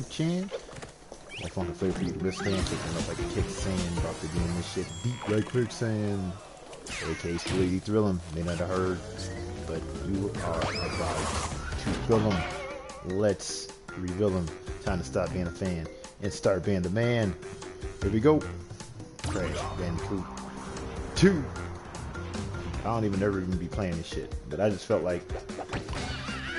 Chan. My phone flavor for you to listen, picking up like a kicksand, about to get in this shit deep like quicksand. AK Spilly thrill him, may not have heard, but you are about to fill him. Let's reveal him. Time to stop being a fan and start being the man. Here we go. Crash Bandicoot 2. I don't ever even be playing this shit, but I just felt like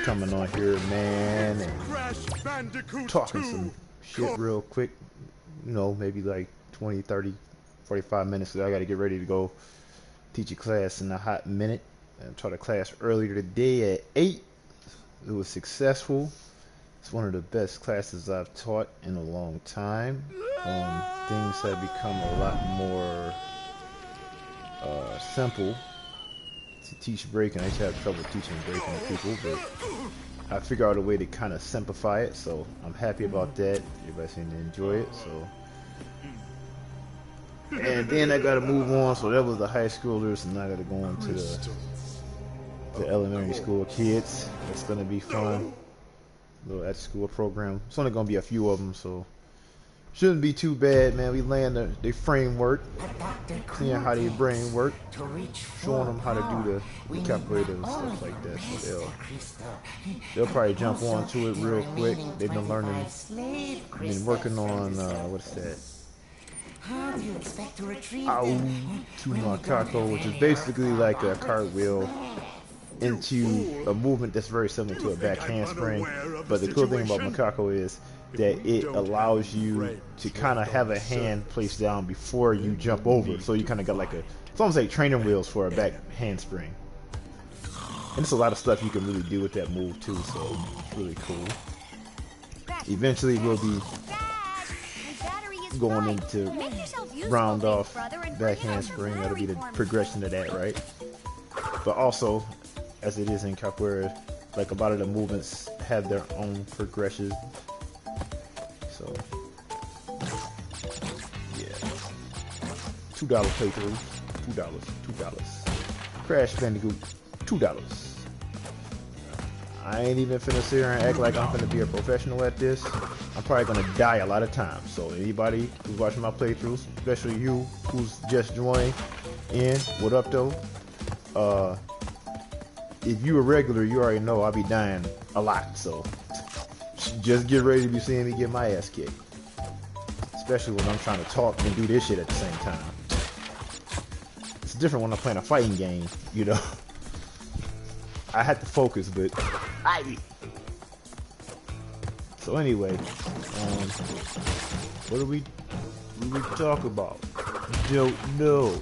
coming on here, man, and talking some shit real quick. You know, maybe like 20, 30, 45 minutes. I got to get ready to go teach a class in a hot minute. I taught a class earlier today at 8. It was successful. It's one of the best classes I've taught in a long time. Things have become a lot more simple to teach breaking. I used to have trouble teaching breaking to people, but I figured out a way to kind of simplify it, so I'm happy about that. Everybody seemed to enjoy it, so. And then I gotta move on, so that was the high schoolers, and now I gotta go on to the elementary school kids. That's gonna be fun. Little after school program. It's only gonna be a few of them, so shouldn't be too bad, man. We laying the framework, seeing how their brain work, showing them how to do the calculator and stuff like that. So they'll probably jump onto it real quick. They've been learning, been working on what's that? Ow to Macaco, which is basically like a cartwheel into a movement that's very similar to a back handspring. But the cool thing about Macaco is that it allows you to kind of have a hand placed down before you jump over. So you kind of got like it's almost like training wheels for a back handspring. And there's a lot of stuff you can really do with that move too, so it's really cool. Eventually we'll be going into round off back handspring. That'll be the progression of that, right? But also, as it is in capoeira, like a lot of the movements have their own progressions. So, yeah. $2 playthrough. $2. Crash Bandicoot. $2. I ain't even finna sit here and act like I'm finna be a professional at this. I'm probably gonna die a lot of times. So anybody who's watching my playthroughs, especially you who's just joining in, what up though? If you a regular, you already know I'll be dying a lot. So just get ready to be seeing me get my ass kicked. Especially when I'm trying to talk and do this shit at the same time. It's different when I'm playing a fighting game, you know. I had to focus, but so anyway, what do we talk about? Don't know.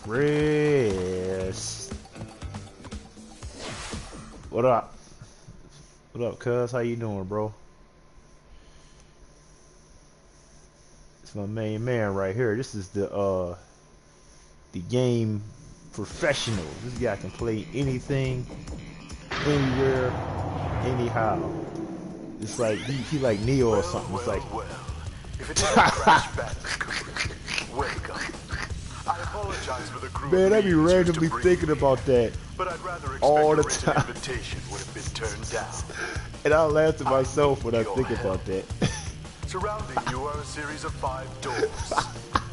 Chris, what up? What up, cuz? How you doing, bro? It's my main man right here. This is the game professional. This guy can play anything, anywhere, anyhow. It's like he like Neo or something. It's like I apologize for the cruel man, I be randomly thinking about that all the time. Invitation would have been turned down. And I laugh to myself when I think about that. Surrounding you are a series of 5 doors.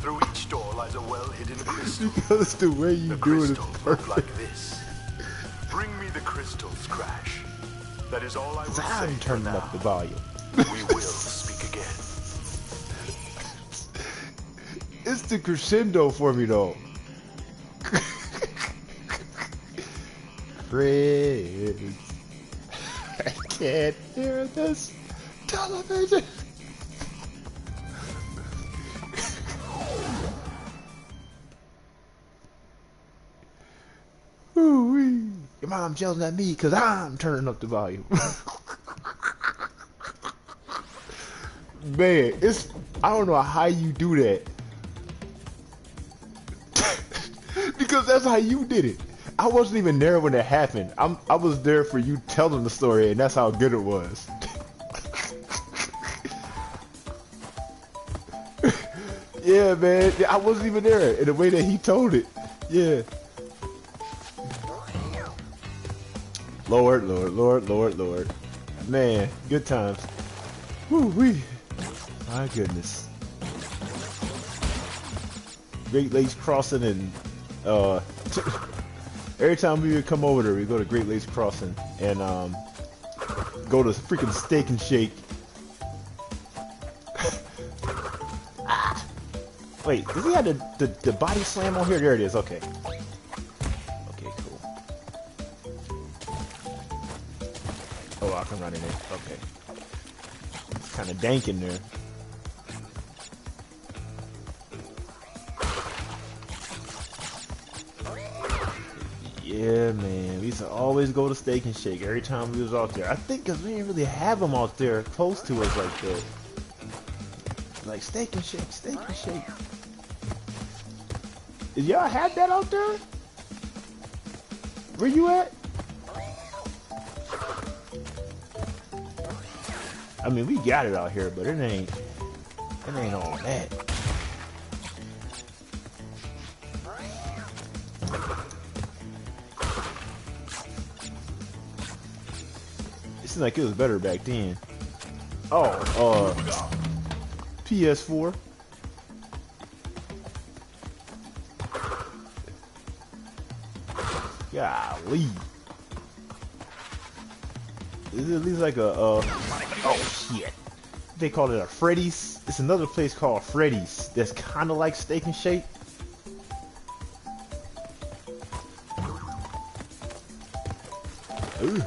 Through each door lies a well-hidden crystal. Because the way you do it is perfect. Like this. Bring me the crystals, Crash. That is all I will say. I'm turning up the volume. We will speak again. It's the crescendo for me though. Chris, I can't hear this television. Ooh-wee. Your mom yelling at me because I'm turning up the volume. Man, I don't know how you do that. Because that's how you did it. I wasn't even there when it happened. I was there for you telling the story, and that's how good it was. Yeah, man. I wasn't even there in the way that he told it. Yeah. Lord. Man, good times. Woo-wee. My goodness. Great Lakes Crossing and every time we would come over there, we go to Great Lakes Crossing and go to freaking Steak and Shake. Wait, does he have the body slam on here? There it is. Okay. Okay, cool. Oh, I can run in it. Okay. It's kind of dank in there. Yeah, man. We used to always go to Steak and Shake every time we was out there. I think because we didn't really have them out there close to us like that. Like Steak and Shake, Steak and Shake. Did y'all have that out there? Where you at? I mean, we got it out here, but it ain't all that. It seemed like it was better back then. Oh, PS4. Golly. Is it at least like a, oh shit. They call it a Freddy's. It's another place called Freddy's that's kind of like Steak and Shake. Ooh.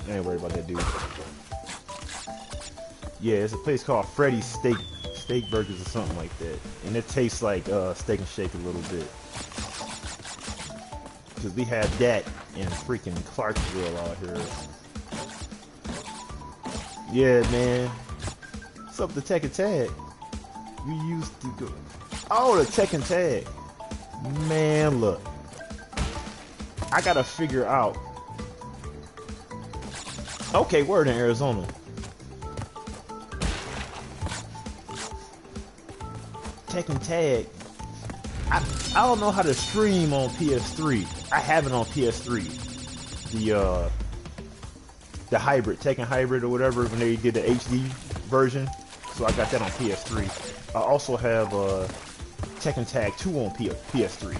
I ain't worried about that dude. Yeah, it's a place called Freddy's Steak Burgers or something like that. And it tastes like Steak and Shake a little bit. Because we have that in freaking Clarksville out here. Yeah, man. What's up, the Tekken Tag? We used to go. Oh, the Tekken Tag. Man, look. I gotta figure out. Okay, we're in Arizona. Tekken Tag. I don't know how to stream on PS3. I have it on PS3. The hybrid, Tekken hybrid or whatever, when they did the HD version. So I got that on PS3. I also have Tekken Tag 2 on PS3.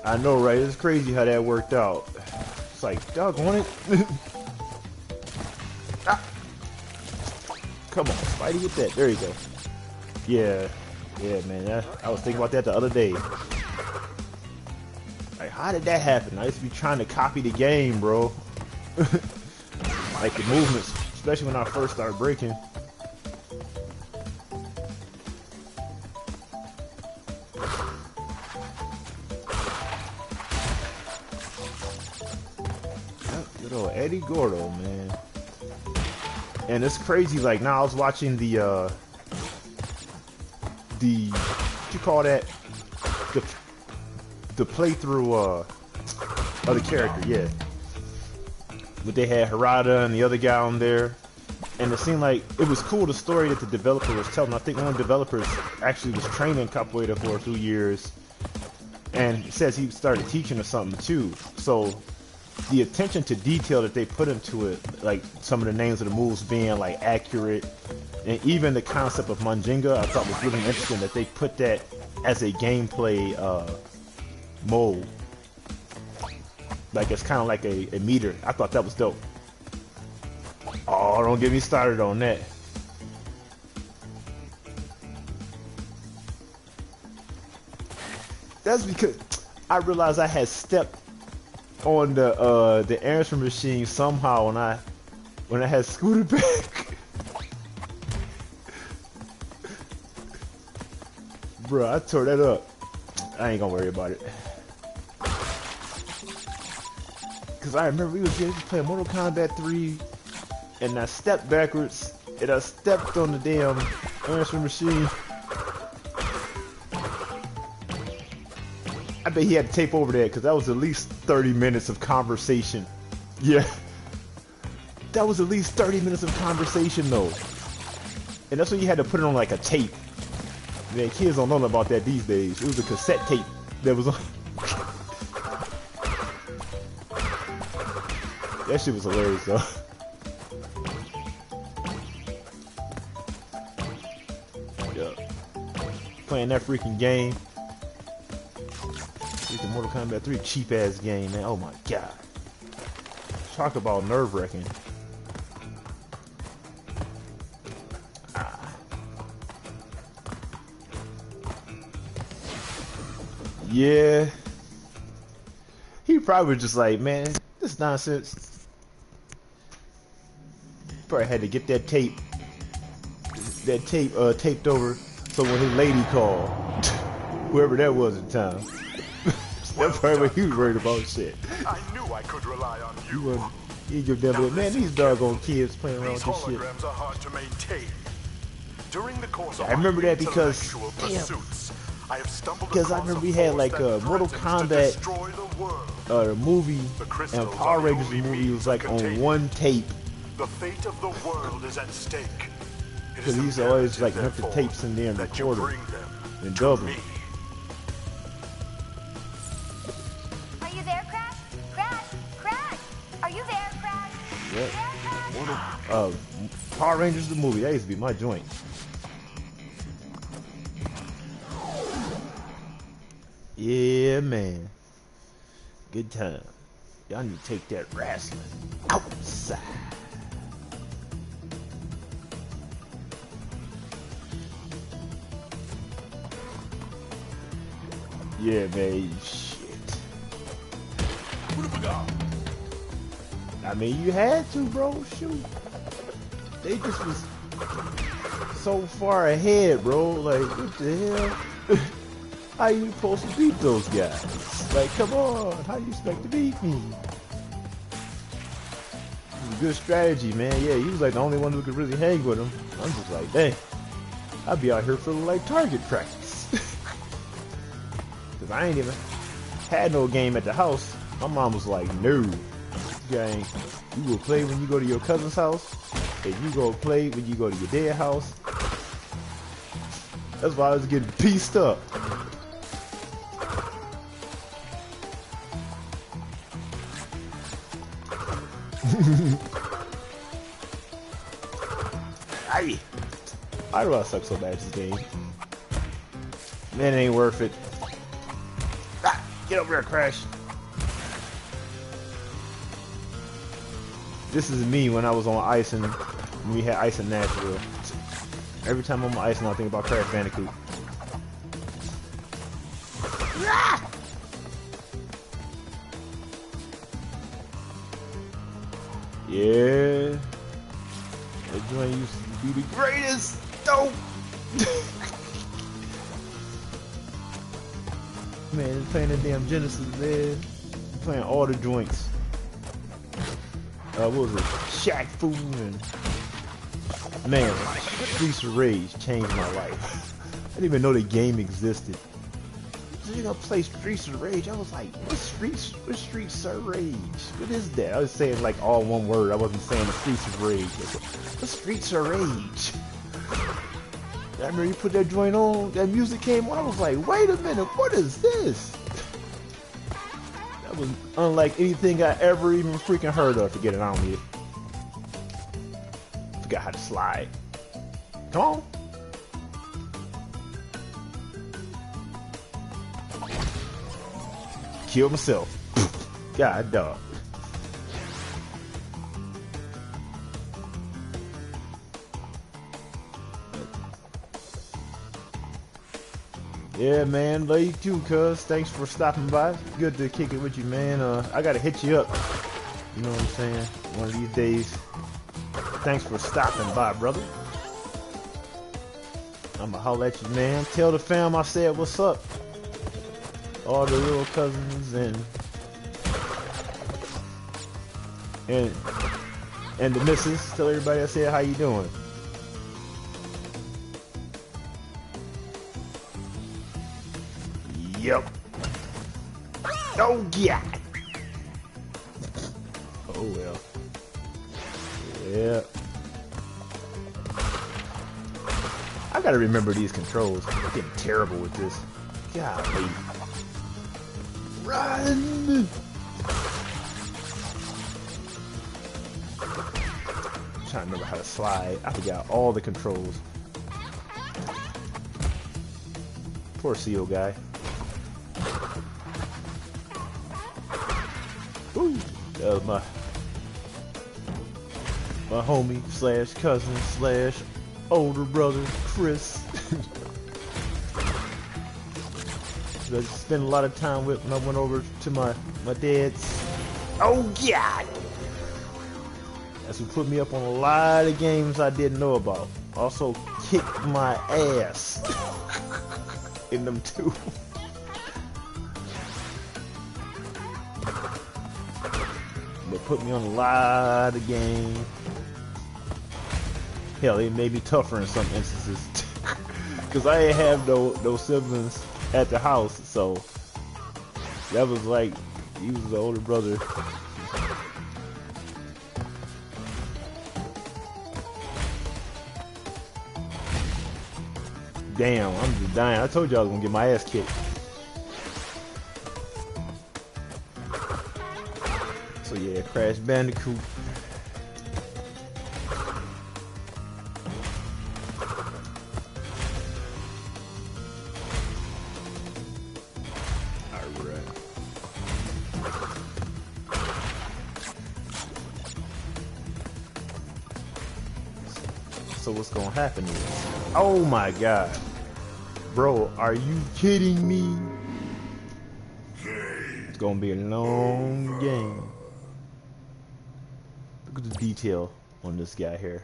I know, right? It's crazy how that worked out. It's like, doggone it. Ah. Come on, Spidey, get that. There you go. Yeah, man. I was thinking about that the other day. Like, how did that happen? I used to be trying to copy the game, bro. Like the movements, especially when I first started breaking. Good old Eddie Gordo, man. And it's crazy, like now I was watching the what you call that? The playthrough of the character, yeah. But they had Harada and the other guy on there. And it seemed like it was cool, the story that the developer was telling. I think one of the developers actually was training capoeira for a few years. And it says he started teaching or something too. So the attention to detail that they put into it, like some of the names of the moves being like accurate, and even the concept of Manjinga, I thought was really interesting that they put that as a gameplay mode. Like it's kind of like a meter. I thought that was dope. Oh, don't get me started on that. That's because I realized I had stepped on the answering machine somehow when I had scooted back. Bro, I tore that up. I ain't gonna worry about it. Cause I remember we was playing Mortal Kombat 3 and I stepped backwards and I stepped on the damn answering machine. I bet he had to tape over that because that was at least 30 minutes of conversation. Yeah. That was at least 30 minutes of conversation though. And that's when you had to put it on like a tape. Man, kids don't know about that these days. It was a cassette tape that was on. That shit was hilarious though. Yeah. Playing that freaking game. Freaking Mortal Kombat 3 cheap ass game, man. Oh my god. Talk about nerve wracking. Yeah. He probably was just like, man, this nonsense. Probably had to get that tape taped over so when his lady called, whoever that was at the time, that's probably what he was worried about shit. I knew I could rely on you. He give them, man, these doggone kids playing around with this shit. Holograms are hard to maintain. During the course of I remember that because, pursuits, I have stumbled because I remember we had like a Mortal Kombat movie and Power Rangers movie was like on one tape. The fate of the world is at stake. Because he used to always like hook the tapes in there and record them and dub them. Are you there, Crash? Crash! Crash! Are you there, Crash? Yep. There, Crash? Power Rangers the movie, that used to be my joint. Yeah, man. Good time. Y'all need to take that wrestling outside. Yeah, man. Shit. I mean, you had to, bro. Shoot. They just was so far ahead, bro. Like, what the hell? How you supposed to beat those guys? Like, come on, how you expect to beat me? It was a good strategy, man. Yeah, he was like the only one who could really hang with him. I'm just like, dang, I'd be out here feeling like target practice. Cause I ain't even had no game at the house. My mom was like, no, gang, you will play when you go to your cousin's house, and you go play when you go to your dad's house. That's why I was getting pieced up. Aye. Why do I suck so bad at this game? Man, it ain't worth it. Ah, get over here, Crash. This is me when I was on ice and we had ice in Nashville. Every time I'm on ice, I think about Crash Bandicoot. Ah! Yeah, that joint used to be the greatest. Dope. Man, playing the damn Genesis, man. Playing all the joints. What was it? Shaq Fu and man, Streets of Rage changed my life. I didn't even know the game existed. You know, play Streets of Rage. I was like, what's Streets of Rage? What is that? I was saying like all one word. I wasn't saying the Streets of Rage. The Streets of Rage. I remember you put that joint on, that music came on. I was like, wait a minute, what is this? That was unlike anything I ever even freaking heard of to get it on here. Forgot how to slide. Come on. Kill myself. God dog. Yeah, man. Love you too, cuz. Thanks for stopping by. Good to kick it with you, man. I gotta hit you up. You know what I'm saying? One of these days. Thanks for stopping by, brother. I'ma holler at you, man. Tell the fam I said what's up. All the little cousins and the missus. Tell everybody I said how you doing. Yep. Oh yeah. Oh well. Yeah. I gotta remember these controls. I'm getting terrible with this. Golly. Run! trying to remember how to slide. I forgot all the controls. Poor seal guy. Ooh, that was my homie slash cousin slash older brother, Chris. I spent a lot of time with when I went over to my dad's. Oh God! That's what put me up on a lot of games I didn't know about. Also kicked my ass in them too. But put me on a lot of games. Hell, it made me tougher in some instances. Cause I ain't have no siblings at the house, so that was like he was the older brother. Damn, I'm just dying. I told you I was gonna get my ass kicked. So yeah, Crash Bandicoot. So what's gonna happen is, oh my God, bro, are you kidding me? It's gonna be a long game. Look at the detail on this guy here.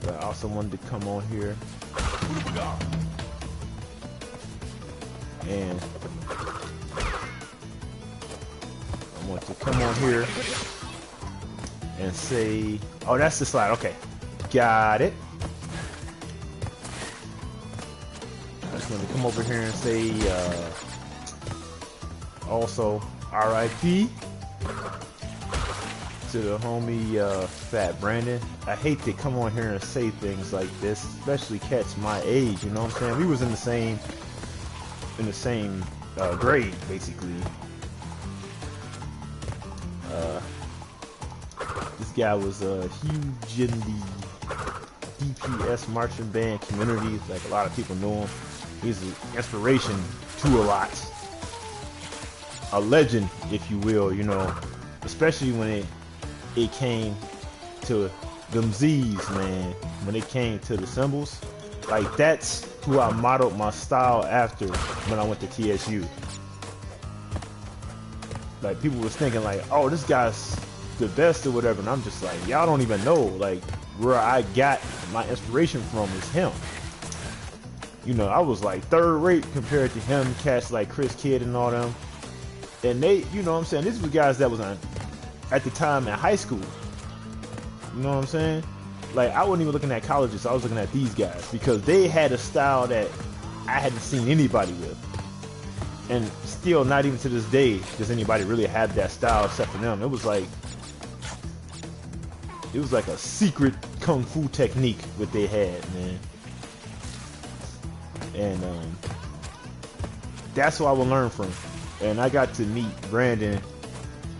But I also wanted to come on here and I want to come on here and say, oh, that's the slide. Okay, got it. I just want to come over here and say, also RIP to the homie Fat Brandon. I hate to come on here and say things like this, especially cats my age. You know what I'm saying? We was in the same grade, basically. This guy was huge in the DPS marching band community. Like a lot of people know him. He's an inspiration to a lot. A legend, if you will, you know, especially when it came to them Z's, man. When it came to the symbols, like that's who I modeled my style after when I went to TSU. Like people was thinking like, oh, this guy's the best or whatever, and I'm just like, y'all don't even know like where I got my inspiration from is him. You know, I was like third rate compared to him, cats like Chris Kidd and all them. And they, you know what I'm saying, these were guys that was on at the time in high school. You know what I'm saying? Like I wasn't even looking at colleges, I was looking at these guys because they had a style that I hadn't seen anybody with. And still, not even to this day, does anybody really have that style except for them. It was like a secret kung fu technique that they had, man. And that's what I will learn from. And I got to meet Brandon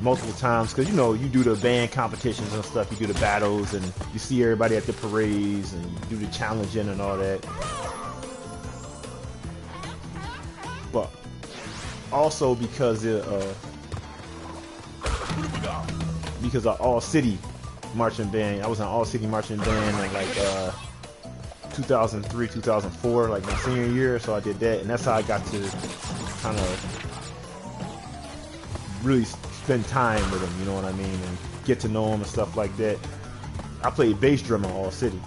multiple times because, you know, you do the band competitions and stuff, you do the battles, and you see everybody at the parades, and you do the challenging and all that. But also because of All City marching band. I was in All City marching band in like 2003, 2004, like my senior year. So I did that, and that's how I got to kind of really spend time with him. You know what I mean, and get to know him and stuff like that. I played bass drum in All City,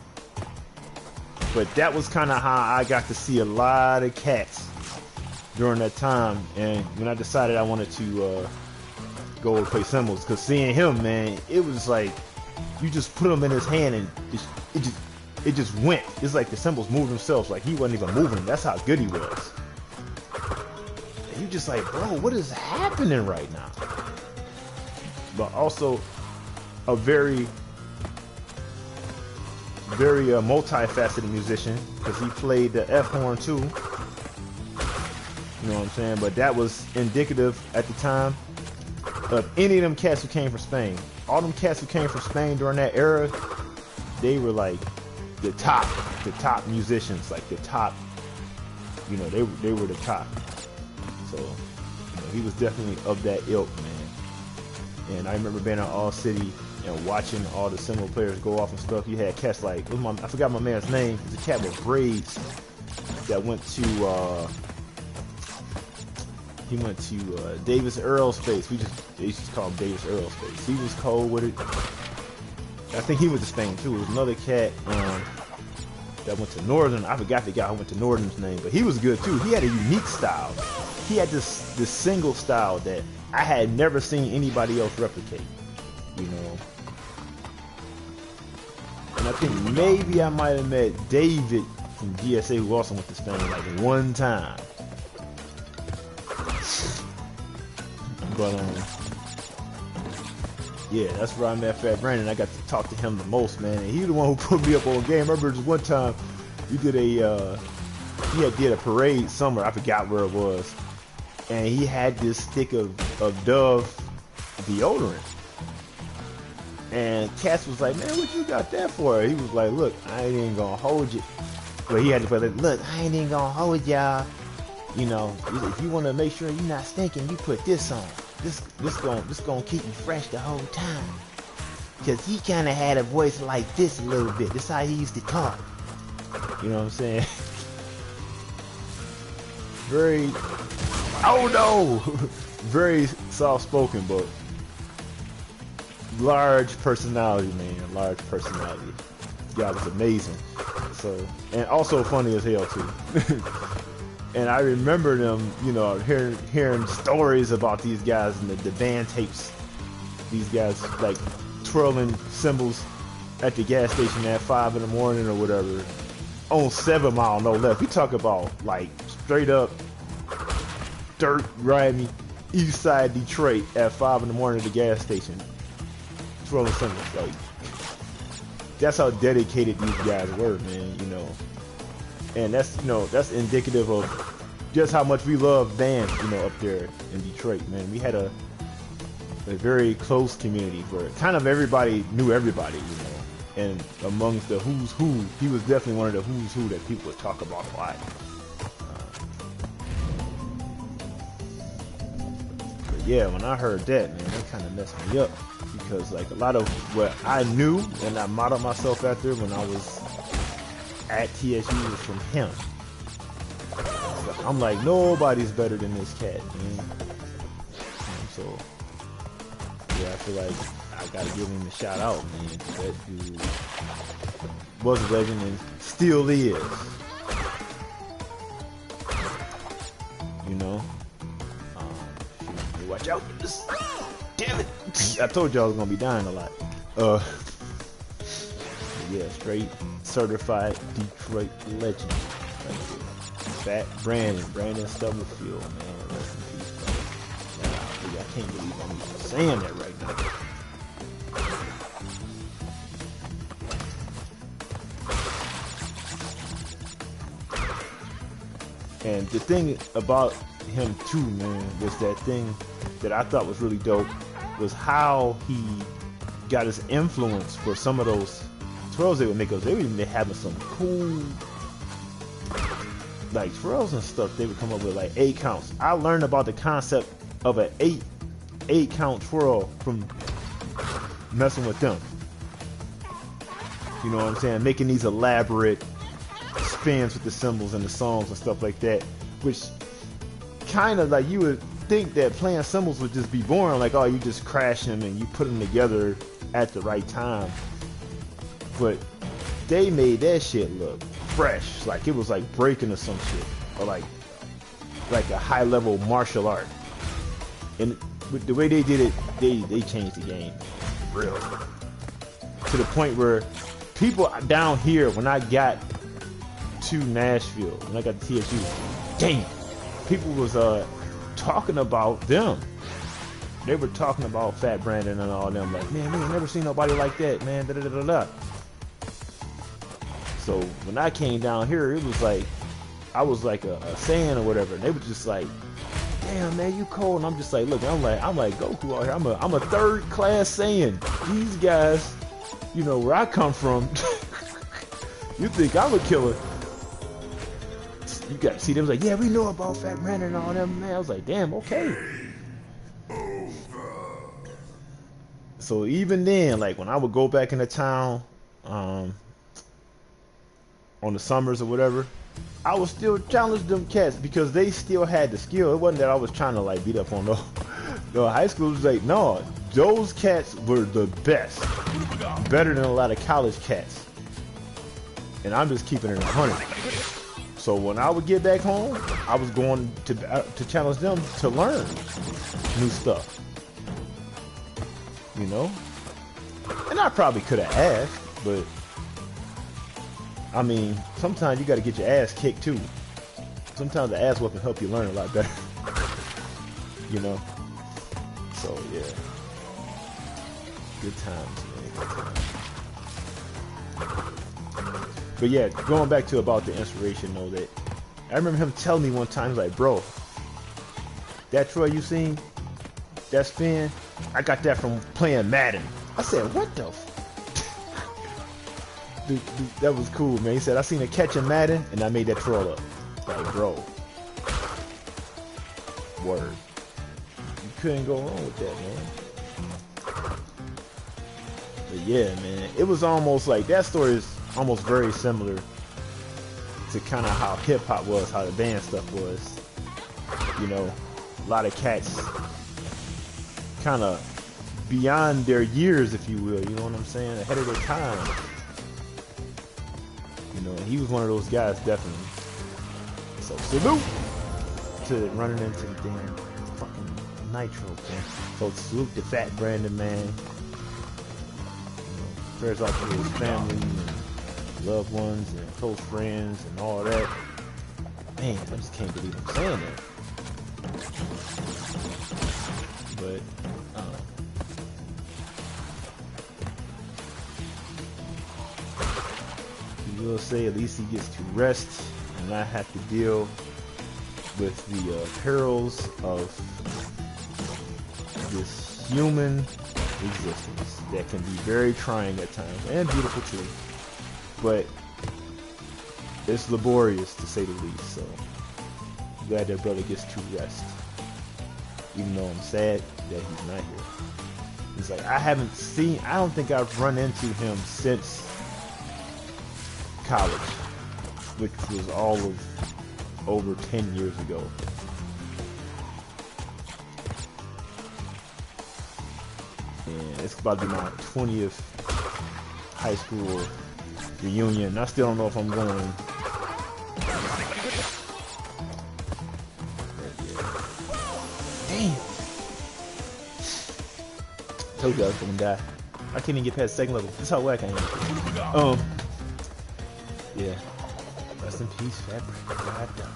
but that was kind of how I got to see a lot of cats during that time. And when I decided I wanted to go and play cymbals, because seeing him, man, it was like you just put him in his hand and it just went. It's like the cymbals moved themselves, like he wasn't even moving. That's how good he was. And you just like, bro, what is happening right now? But also a very multifaceted musician, because he played the F horn too. You know what I'm saying? But that was indicative at the time of any of them cats who came from Spain. All them cats who came from Spain during that era, they were like the top musicians, like the top. You know, they were the top. So, you know, he was definitely of that ilk, man. And I remember being at All City and watching all the cymbal players go off and stuff. You had cats like, I forgot my man's name. It's a cat with braids that went to he went to Davis Aerospace. They used to call him Davis Aerospace. He was cold with it. I think he went to Spain too. There was another cat that went to Northern. I forgot the guy who went to Northern's name, but he was good too. He had a unique style. He had this single style that I had never seen anybody else replicate. You know. And I think maybe I might have met David from GSA, who also went to Spain, like one time. But yeah, that's where I met Fat Brandon. I got to talk to him the most, man. And he the one who put me up on a game. I remember just one time we did he did a parade somewhere. I forgot where it was. And he had this stick of Dove deodorant. And Cass was like, man, what you got that for? He was like, look, I ain't even gonna hold you. But he had to put like, look, I ain't even gonna hold y'all. You know, if you want to make sure you're not stinking, you put this on. This gonna keep you fresh the whole time. Cause he kind of had a voice like this a little bit. This how he used to talk. You know what I'm saying? Very, oh no, very soft-spoken, but large personality, man. Large personality. God was amazing. So, and also funny as hell too. And I remember them, you know, hearing stories about these guys and the band tapes. These guys like twirling cymbals at the gas station at 5 in the morning or whatever. On 7 Mile, no less. We talk about like straight up dirt, grimy, east side Detroit at 5 in the morning at the gas station. Twirling cymbals, like that's how dedicated these guys were, man. You know. And that's, you know, that's indicative of just how much we love bands, you know, up there in Detroit, man. We had a very close community where kind of everybody knew everybody, you know. And amongst the who's who, he was definitely one of the who's who that people would talk about a lot. But yeah, when I heard that, man, that kind of messed me up. Because like a lot of what I knew and I modeled myself after when I was at TSU was from him. So I'm like, nobody's better than this cat, man. So yeah, I feel like I gotta give him a shout out, man. That dude was a legend and still is. You know? Watch out for this. Damn it! I told y'all I was gonna be dying a lot. Yeah, straight certified Detroit legend. Fat Brandon Stubblefield, man. Rest in peace, bro. I can't believe I'm even saying that right now. And the thing about him too, man, was that thing that I thought was really dope was how he got his influence for some of those twirls they would make. They would be having some cool like twirls and stuff. They would come up with like 8 counts. I learned about the concept of an 8 count twirl from messing with them. You know what I'm saying? Making these elaborate spins with the cymbals and the songs and stuff like that, which kind of like you would think that playing cymbals would just be boring, like, oh, you just crash them and you put them together at the right time. But they made that shit look fresh, like it was like breaking or some shit, or like a high level martial art. And with the way they did it, they changed the game, real, to the point where people down here, when I got to Nashville, when I got to TSU, damn, people was talking about them. They were talking about Fat Brandon and all them, like, man, we ain't never seen nobody like that, man. Da, da, da, da, da. So when I came down here, it was like I was like a Saiyan or whatever, and they were just like, damn man, you cold. And I'm just like, look, I'm like Goku out here. I'm a third class Saiyan. These guys, you know where I come from. You think I'm a killer? You got to see them like, yeah, we know about Fat Man and all them, man. I was like, damn, okay. So even then, like when I would go back into town, on the summers or whatever, I would still challenge them cats because they still had the skill. It wasn't that I was trying to like beat up on no high school. Was like, no, those cats were the best, better than a lot of college cats. And I'm just keeping it 100. So when I would get back home, I was going to challenge them to learn new stuff, you know. And I probably could have asked, but I mean, sometimes you got to get your ass kicked too. Sometimes the ass whooping help you learn a lot better, you know. So yeah, good times, man. Good times. But yeah, going back to about the inspiration though, that I remember him telling me one time, he's like, bro, that Troy you seen, that spin, I got that from playing Madden. I said, what the dude, that was cool, man. He said, I seen a catch in Madden and I made that troll up. Like, bro, word. You couldn't go wrong with that, man. But yeah, man, it was almost like, that story is almost very similar to kind of how hip-hop was, how the band stuff was. You know, a lot of cats kind of beyond their years, if you will, you know what I'm saying, ahead of their time. You know, and he was one of those guys, definitely. So salute to running into the damn fucking Nitro, man. So salute to Fat Brandon, man. You know, prayers out to his family and loved ones and close friends and all that. Man, I just can't believe I'm saying that. But you will say at least he gets to rest and not have to deal with the perils of this human existence that can be very trying at times and beautiful too. But it's laborious to say the least, so I'm glad that brother gets to rest. Even though I'm sad that he's not here. It's like I don't think I've run into him since college, which was all of over 10 years ago. And it's about to be my 20th high school reunion. I still don't know if I'm going. Damn. Told you I was gonna die. I can't even get past second level. That's how whack I am. Yeah. Rest in peace, Fat Brandon. God damn.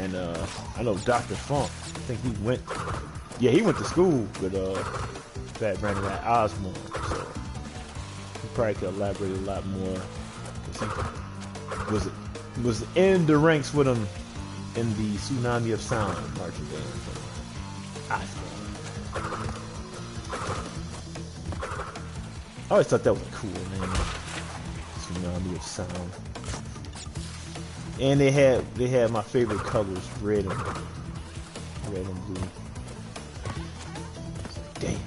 And I know Dr. Funk, I think he went to school with Fat Brandon at Osborne, so he probably could elaborate a lot more. He was in the ranks with him in the Tsunami of Sound marching band from Osborne. I always thought that was a cool name, Tsunami of Sound. And they had my favorite colors, red and blue. Damn.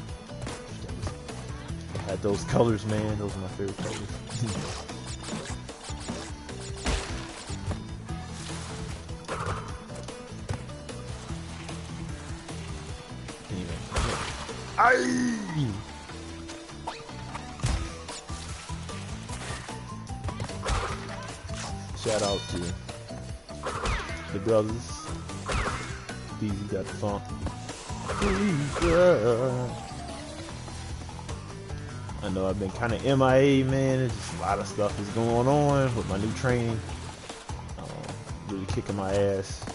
I had those colors, man. Those are my favorite colors. Anyway. Aye! Shout out to the brothers. These got the funk. I know I've been kind of MIA, man. It's just a lot of stuff is going on with my new training. Really kicking my ass.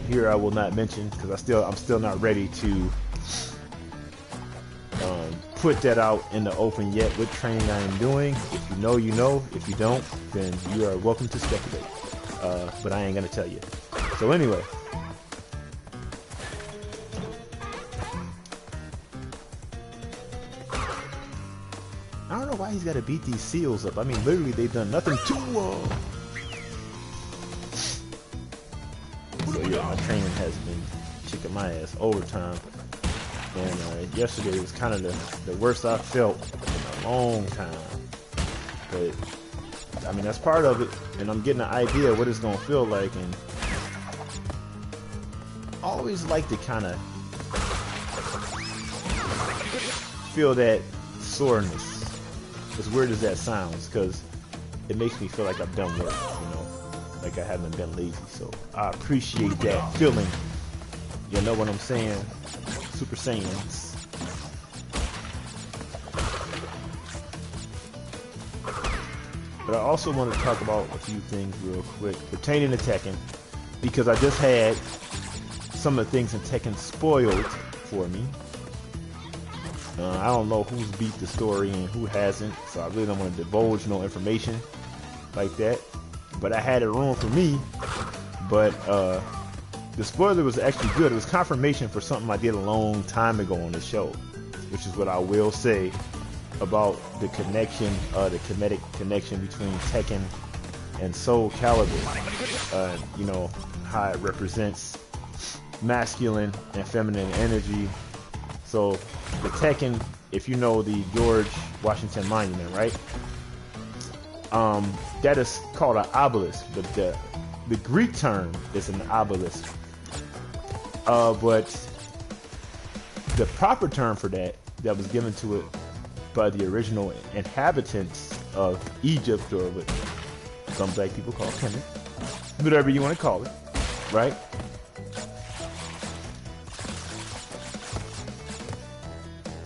Here I will not mention because I'm still not ready to put that out in the open yet what training I am doing. If you know, you know. If you don't, then you are welcome to speculate. But I ain't gonna tell you. So anyway. I don't know why he's got to beat these seals up. I mean, literally, they've done nothing to So yeah, my training has been kicking my ass overtime. And yesterday was kind of the worst I felt in a long time. But, I mean, that's part of it. And I'm getting an idea of what it's going to feel like. And I always like to kind of feel that soreness. As weird as that sounds, because it makes me feel like I've done work, you know, like I haven't been lazy. So I appreciate that feeling. You know what I'm saying? Super Saiyans. But I also want to talk about a few things real quick pertaining to Tekken, because I just had some of the things in Tekken spoiled for me. I don't know who's beat the story and who hasn't, so I really don't want to divulge no information like that. But I had it wrong for me. But the spoiler was actually good. It was confirmation for something I did a long time ago on the show, which is what I will say about the connection, the kinetic connection between Tekken and Soul Calibur. You know, how it represents masculine and feminine energy. So the Tekken, if you know the George Washington Monument, right? That is called an obelisk, but the Greek term is an obelisk. But the proper term for that was given to it by the original inhabitants of Egypt, or what some black people call Kemet, whatever you want to call it, right?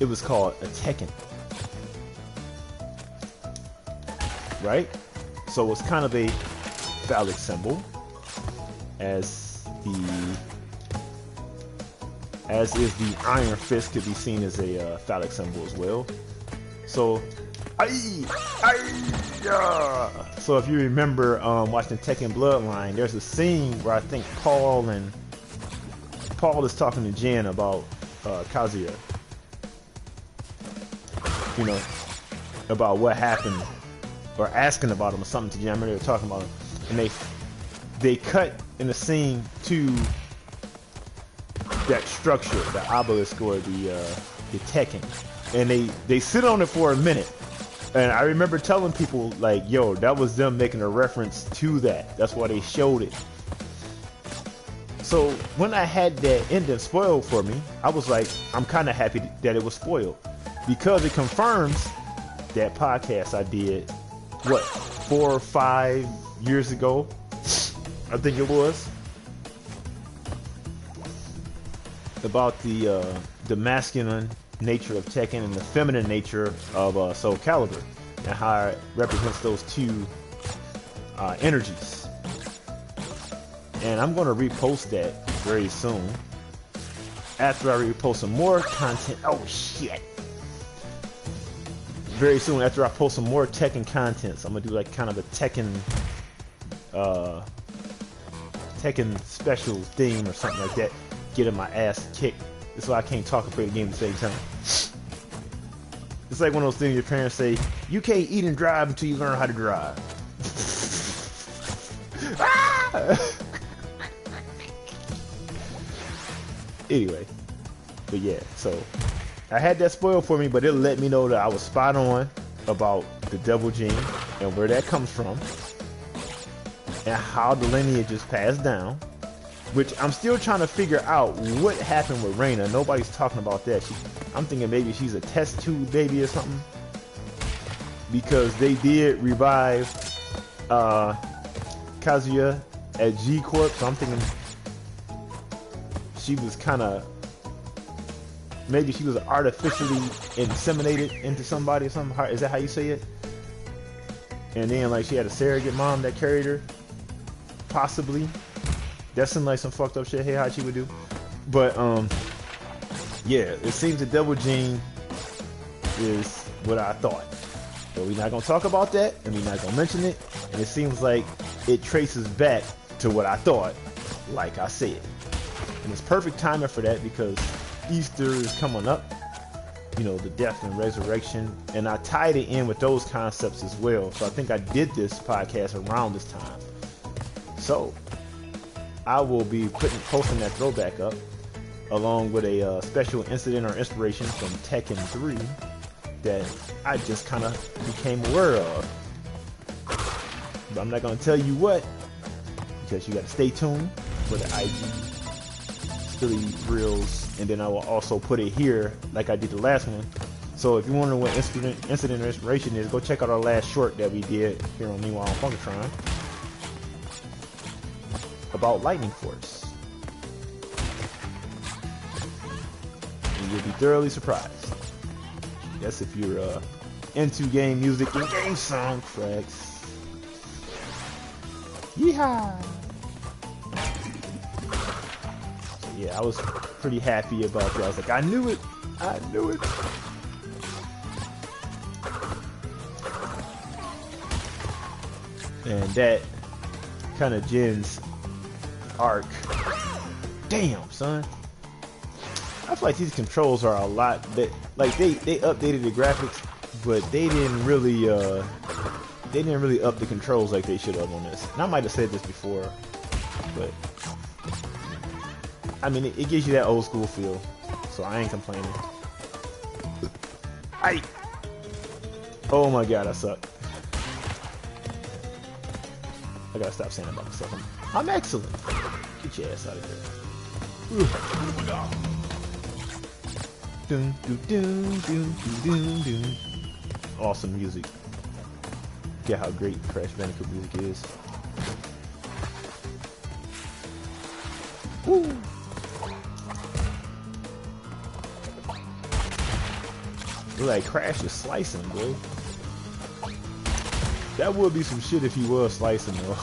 It was called a Tekken, right? So it's kind of a phallic symbol, as is the Iron Fist could be seen as a phallic symbol as well. So, so if you remember watching Tekken Bloodline, there's a scene where I think Paul is talking to Jen about Kazuya. You know, about what happened, or asking about him or something to Jen. I remember they were talking about him, and they cut in the scene to that structure, the obelisk or the Tekken, and they sit on it for a minute. And I remember telling people, like, yo, that was them making a reference to that. That's why they showed it. So when I had that ending spoiled for me, I was like, I'm kind of happy that it was spoiled, because it confirms that podcast I did, what, 4 or 5 years ago, I think it was, about the masculine nature of Tekken and the feminine nature of Soul Calibur, and how it represents those two energies. And I'm going to repost that very soon. After I repost some more content. Oh shit! Very soon after I post some more Tekken content, so I'm gonna do like kind of a Tekken special theme or something like that. Getting my ass kicked. That's why I can't talk and play the game at the same time. It's like one of those things your parents say, you can't eat and drive until you learn how to drive. Anyway, but yeah, so I had that spoiled for me, but it let me know that I was spot on about the Devil Gene and where that comes from and how the lineage is passed down, which I'm still trying to figure out what happened with Reina. Nobody's talking about that. I'm thinking maybe she's a test tube baby or something, because they did revive Kazuya at G Corp, so I'm thinking she was kind of, maybe she was artificially inseminated into somebody or something. Is that how you say it? And then like she had a surrogate mom that carried her, possibly. That seemed like some fucked up shit Heihachi would do. But yeah, it seems the Devil Gene is what I thought. But we're not gonna talk about that, and we're not gonna mention it. And it seems like it traces back to what I thought, like I said. And it's perfect timing for that because Easter is coming up. You know, the death and resurrection, and I tied it in with those concepts as well. So I think I did this podcast around this time. So I will be posting that throwback up along with a special incident or inspiration from Tekken 3 that I just kind of became aware of. But I'm not going to tell you what, because you got to stay tuned for the IG Silly Thrills. And then I will also put it here like I did the last one. So if you wonder what incident or inspiration is, go check out our last short that we did here on Meanwhile on Funkatron about Lightning Force. And you'll be thoroughly surprised. That's if you're into game music and game soundtracks. Yeehaw! So yeah, I was pretty happy about that. I was like, I knew it! I knew it! And that kind of Jin's arc. Damn, son. I feel like these controls are a lot that, like, they updated the graphics, but they didn't really up the controls like they should have on this. And I might have said this before, but I mean, it gives you that old school feel, so I ain't complaining. Oh my god, I suck. I gotta stop saying about myself. I'm excellent. Get your ass out of here. Dun, dun, dun, dun, dun, dun. Awesome music. Get how great Crash Bandicoot music is. Woo! Look like Crash is slicing, bro. That would be some shit if he was slicing, though.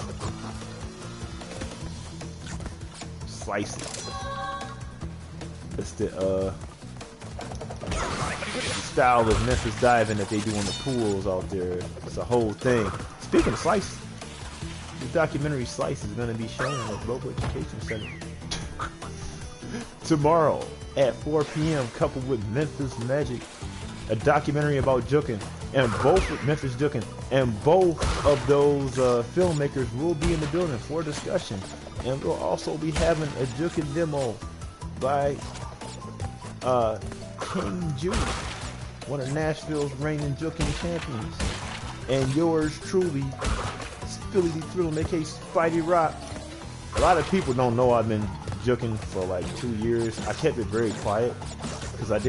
Slicing. It's the style of Memphis diving that they do on the pools out there. It's a whole thing. Speaking of Slice, the documentary Slice is going to be shown at Global Education Center tomorrow at 4 p.m. coupled with Memphis Magic, a documentary about juking, and both Memphis juking, and both of those filmmakers will be in the building for discussion, and we'll also be having a juking demo by King Jude, one of Nashville's reigning juking champions, and yours truly, Philly the Thrill, aka Spidey Rock. A lot of people don't know I've been juking for like 2 years. I kept it very quiet because I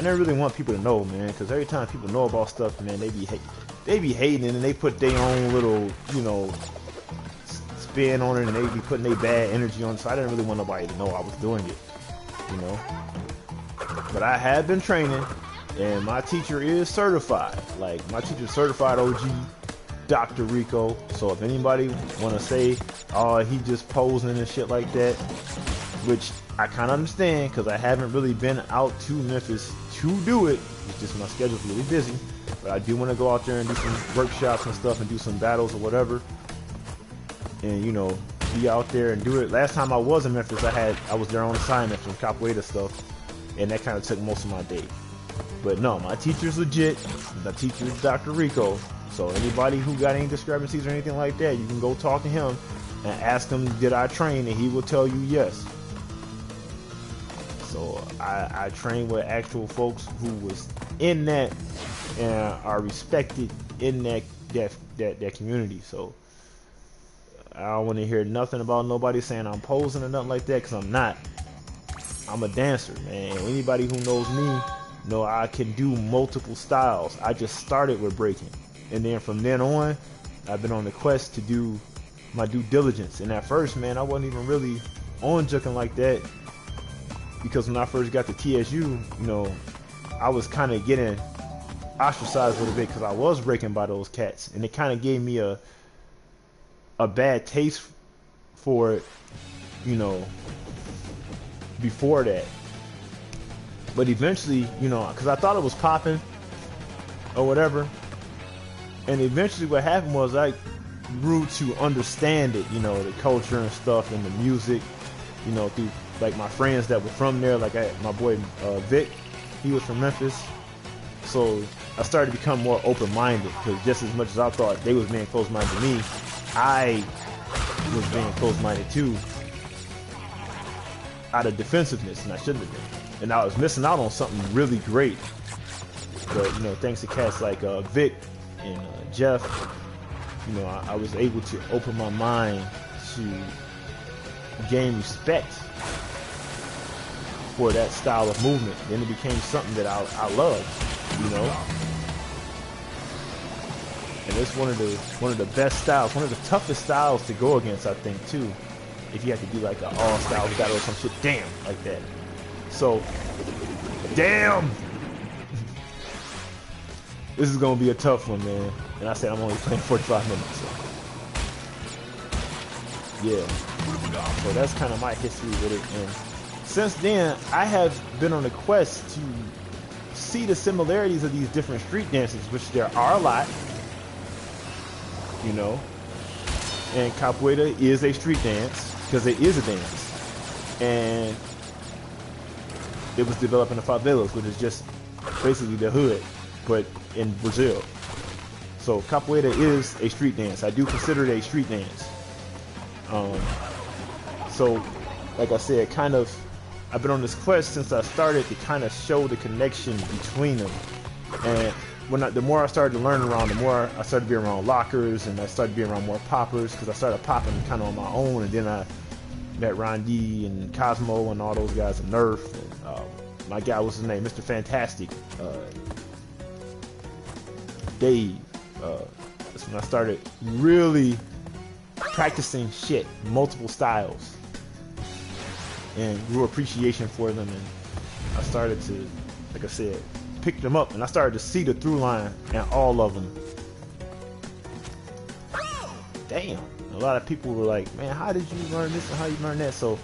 never really want people to know, man. Because every time people know about stuff, man, they be hating and they put their own little, you know, spin on it, and they be putting their bad energy on it. So I didn't really want nobody to know I was doing it, you know. But I have been training, and my teacher is certified. Like, my teacher's certified OG, Dr. Rico. So if anybody want to say, oh, he just posing and shit like that, which I kind of understand because I haven't really been out to Memphis to do it. It's just my schedule's really busy. But I do want to go out there and do some workshops and stuff and do some battles or whatever. And, you know, be out there and do it. Last time I was in Memphis, I was there on assignment from Capoeira stuff. And that kind of took most of my day. But no, my teacher's legit. My teacher is Dr. Rico. So anybody who got any discrepancies or anything like that, you can go talk to him and ask him, did I train? And he will tell you yes. So I train with actual folks who was in that and are respected in that community. So I don't want to hear nothing about nobody saying I'm posing or nothing like that, because I'm not. I'm a dancer, man. Anybody who knows me know I can do multiple styles. I just started with breaking, and then from then on, I've been on the quest to do my due diligence. And at first, man, I wasn't even really on juking like that, because when I first got to TSU, you know, I was kind of getting ostracized a little bit because I was breaking by those cats, and it kind of gave me a bad taste for it, you know, before that. But eventually, you know, because I thought it was popping, or whatever. And eventually what happened was I grew to understand it, you know, the culture and stuff and the music, you know, through like my friends that were from there. Like my boy Vic, he was from Memphis. So I started to become more open-minded, because just as much as I thought they was being closed-minded to me, I was being closed-minded too, out of defensiveness, and I shouldn't have been. And I was missing out on something really great. But, you know, thanks to cats like Vic and Jeff, you know, I was able to open my mind to gain respect for that style of movement. Then it became something that I loved, you know. And it's one of the best styles, one of the toughest styles to go against, I think, too. If you have to do like an all-style battle or some shit, damn, like that. So, damn! This is gonna be a tough one, man. And I said I'm only playing 45 minutes. So. Yeah. So that's kind of my history with it. And since then, I have been on a quest to see the similarities of these different street dances, which there are a lot. You know, and capoeira is a street dance because it is a dance, and it was developed in the favelas, which is just basically the hood, but in Brazil. So capoeira is a street dance. I do consider it a street dance. So, like I said, kind of, I've been on this quest since I started to kind of show the connection between them, and the more I started to learn around, the more I started to be around lockers, and I started to be around more poppers, because I started popping kind of on my own, and then I met Ron D and Cosmo and all those guys, and Nerf, and my guy, what's his name, Mr. Fantastic, Dave. That's when I started really practicing shit, multiple styles, and grew appreciation for them, and I started to, like I said, picked them up, and I started to see the through line in all of them. Damn. A lot of people were like, man, how did you learn this and how you learn that? So,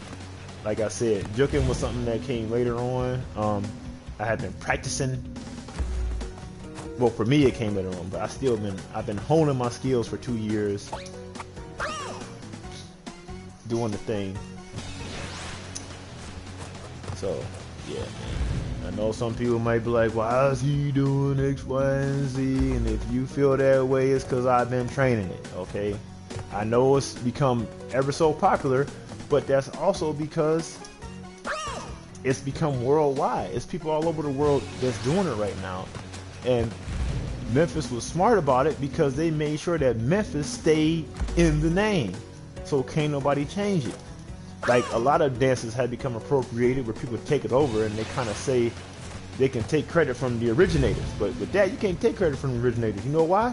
like I said, juking was something that came later on. I had been practicing. Well, for me, it came later on, but I've been honing my skills for 2 years, doing the thing. So, yeah, man. I know some people might be like, why is he doing X, Y, and Z? And if you feel that way, it's because I've been training it, okay? I know it's become ever so popular, but that's also because it's become worldwide. It's people all over the world that's doing it right now. And Memphis was smart about it because they made sure that Memphis stayed in the name. So can't nobody change it. Like, a lot of dances had become appropriated where people take it over and they kind of say they can take credit from the originators. But with that, you can't take credit from the originators. You know why?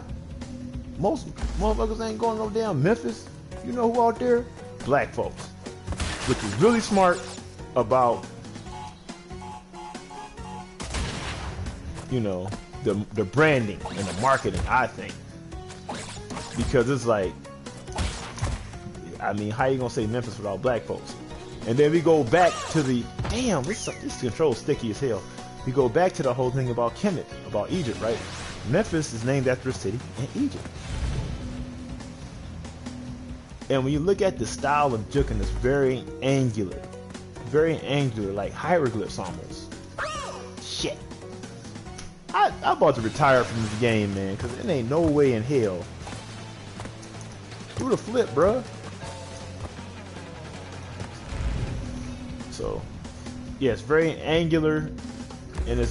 Most motherfuckers ain't going no damn Memphis. You know who out there? Black folks. Which is really smart about, you know, the branding and the marketing, I think. Because it's like, I mean, how you gonna say Memphis without black folks? And then we go back to the, damn, this control's sticky as hell. We go back to the whole thing about Kemet, about Egypt, right? Memphis is named after a city in Egypt. And when you look at the style of juking, it's very angular, like hieroglyphs almost. Shit. I'm about to retire from this game, man, because there ain't no way in hell. Who the flip, bruh? So, yeah, it's very angular, and it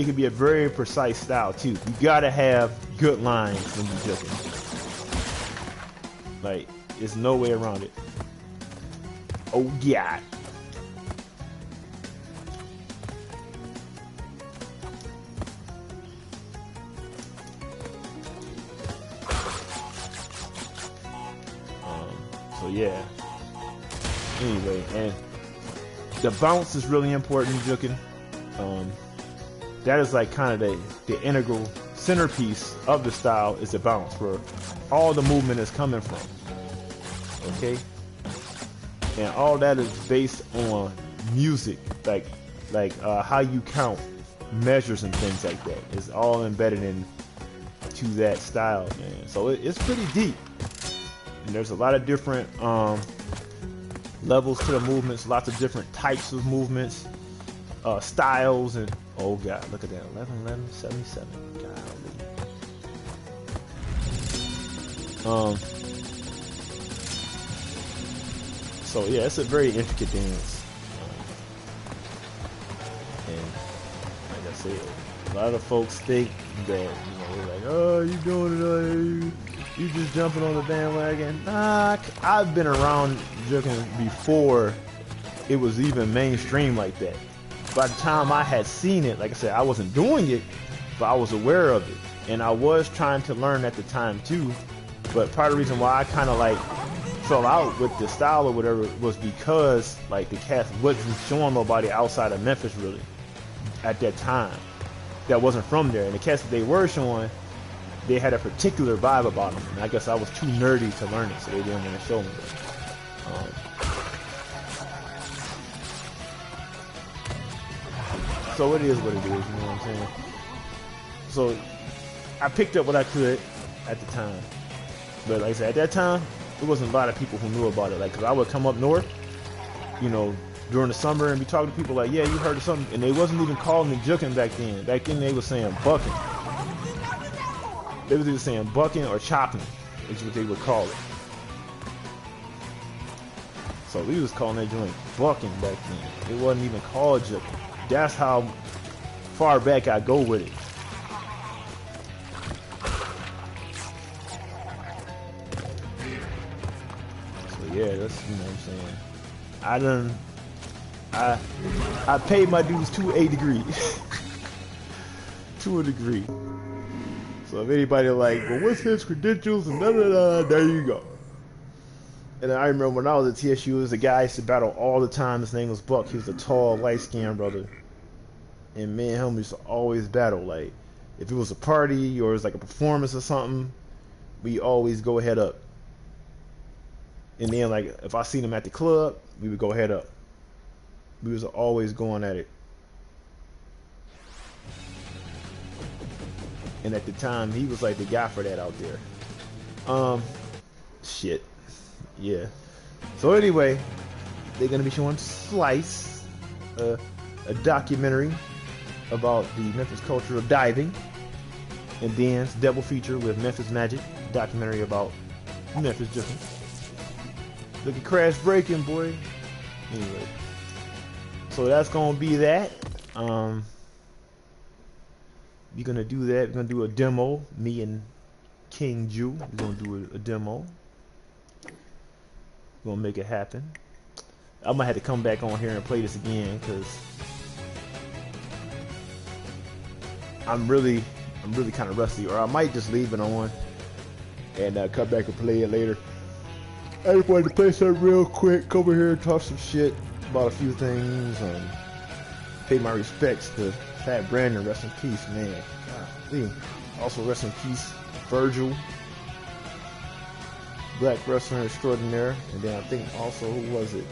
can be a very precise style too. You gotta have good lines when you're juking. Like, there's no way around it. Oh yeah. So yeah. Anyway, and the bounce is really important in juking. That is like kind of the integral centerpiece of the style, is the bounce, where all the movement is coming from. Okay? And all that is based on music, like how you count, measures and things like that. It's all embedded in to that style, man. So it's pretty deep. And there's a lot of different levels to the movements, lots of different types of movements, styles, and oh god, look at that, 11-11-77. Golly. So yeah, it's a very intricate dance, and like I said, a lot of folks think that, you know, they're like, oh, you doing it, you just jumping on the bandwagon. Nah, I've been around juking before it was even mainstream like that. By the time I had seen it, like I said, I wasn't doing it, but I was aware of it, and I was trying to learn at the time too. But part of the reason why I kind of like fell out with the style or whatever was because like the cast wasn't showing nobody outside of Memphis really at that time that wasn't from there, and the cast that they were showing, they had a particular vibe about them, and I guess I was too nerdy to learn it, so they didn't want to show me. So it is what it is, you know what I'm saying? So I picked up what I could at the time, but like I said, at that time, there wasn't a lot of people who knew about it. Like, cause I would come up north, you know, during the summer and be talking to people like, yeah, you heard of something, and they wasn't even calling it juking back then. Back then they were saying bucking. They was either saying bucking or chopping, is what they would call it. So we was calling that joint bucking back then. It wasn't even called juking. That's how far back I go with it. So yeah, that's, you know what I'm saying. I paid my dues to a degree. To a degree. So if anybody like, well, what's his credentials and da da da, there you go. And I remember when I was at TSU, there was a guy I used to battle all the time. His name was Buck. He was a tall, light-skinned brother. And me and him used to always battle. Like, if it was a party or it was like a performance or something, we always go head up. And then, like, if I seen him at the club, we would go head up. We was always going at it. And at the time, he was like the guy for that out there. Shit. Yeah. So anyway, they're gonna be showing Slice, a documentary about the Memphis culture of diving, and then double feature with Memphis Magic, documentary about Memphis juking. Look at Crash Breaking, boy. Anyway, so that's gonna be that. We're gonna do that. We're gonna do a demo. Me and King Jew. We're gonna do a demo. We're gonna make it happen. I might have to come back on here and play this again because I'm really kind of rusty. Or I might just leave it on and come back and play it later. I just wanted to play something real quick. Come over here and talk some shit about a few things. Pay my respects to Fat Brandon, rest in peace, man. Golly. Also, rest in peace, Virgil, Black wrestler extraordinaire. And then I think also, who was it?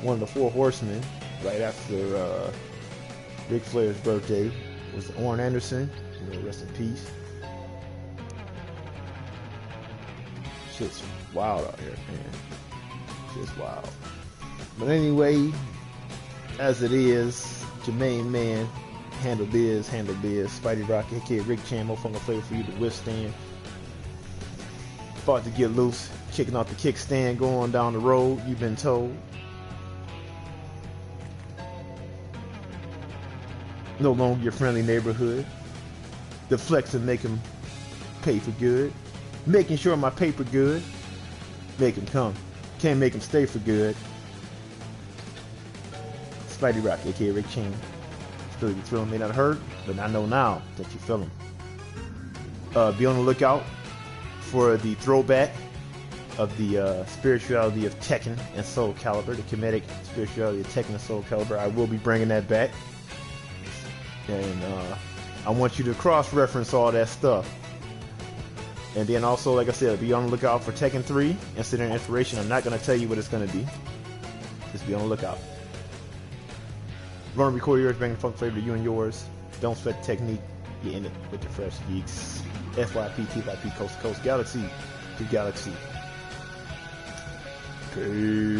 One of the Four Horsemen, right after Ric Flair's birthday, was Orn Anderson. You know, rest in peace. Shit's wild out here, man. Shit's wild. But anyway, as it is, Jermaine Man, Handle Biz, Spidey Rock, aka Rick Chan, motherfucking flavor for you to withstand. About to get loose, kicking off the kickstand, going down the road, you've been told. No longer your friendly neighborhood. The flex and make him pay for good. Making sure my paper good. Make him come. Can't make him stay for good. Spidey Rock, aka Rick Chan. Still, your feeling may not hurt, but I know now that you feel him. Be on the lookout for the throwback of the spirituality of Tekken and Soul Calibur, the comedic spirituality of Tekken and Soul Calibur. I will be bringing that back. And I want you to cross-reference all that stuff. And then also, like I said, be on the lookout for Tekken 3, Incident Inspiration. I'm not going to tell you what it's going to be. Just be on the lookout. Run, record yours, bring the funk flavor to you and yours. Don't sweat the technique. You're in it with the fresh geeks. FYP, TYP, coast to coast, galaxy to galaxy. Peace.